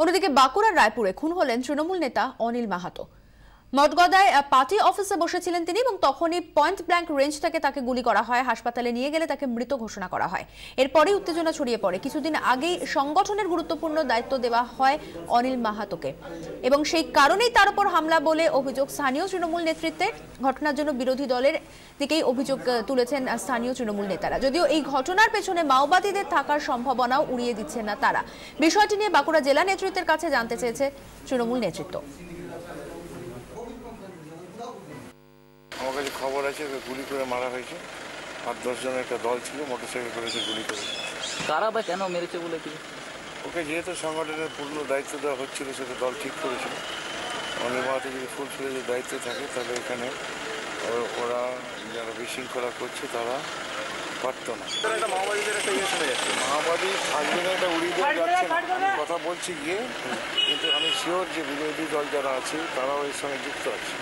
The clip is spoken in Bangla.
অন্যদিকে বাঁকুড়ার রায়পুরে খুন হলেন তৃণমূল নেতা অনিল মাহাতো। মঠগদায় পার্টি অফিসে বসেছিলেন তিনি এবং তখনই পয়েন্ট ব্ল্যাঙ্ক রেঞ্জ থেকে তাকে গুলি করা হয়। হাসপাতালে নিয়ে গেলে তাকে মৃত ঘোষণা করা হয়। এরপরেই উত্তেজনা ছড়িয়ে পড়ে। কিছুদিন আগেই সংগঠনের গুরুত্বপূর্ণ দায়িত্ব দেওয়া হয় অনিল মাহাতোকে এবং সেই কারণেই তার উপর হামলা বলে অভিযোগ স্থানীয় তৃণমূল নেতৃত্বের। ঘটনার জন্য বিরোধী দলের দিকেই অভিযোগ তুলেছেন স্থানীয় তৃণমূল নেতারা। যদিও এই ঘটনার পেছনে মাওবাদীদের থাকার সম্ভাবনাও উড়িয়ে দিচ্ছেন না তারা। বিষয়টি নিয়ে বাঁকুড়া জেলা নেতৃত্বের কাছে জানতে চেয়েছে তৃণমূল নেতৃত্ব। আমার কাছে খবর আছে ওকে গুলি করে মারা হয়েছে। 8-10 জনের একটা দল ছিল, মোটরসাইকেল করেছে গুলি করে। কারা বা কেন মেরেছে বলে কি? ওকে যেহেতু সংগঠনের পূর্ণ দায়িত্ব দেওয়া হচ্ছিল সেটা দল ঠিক করেছিল। অনিল মাহাতো যদি ফুলফিলে যে দায়িত্ব থাকে তাহলে এখানে ওরা যারা বিশৃঙ্খলা করছে তারা পারত না। মাওবাদী থাকবে না এটা উড়িয়ে দেওয়া যাচ্ছে না। আমি কথা বলছি গিয়ে, কিন্তু আমি শিওর যে বিরোধী দল যারা আছে তারাও এর সঙ্গে যুক্ত আছে।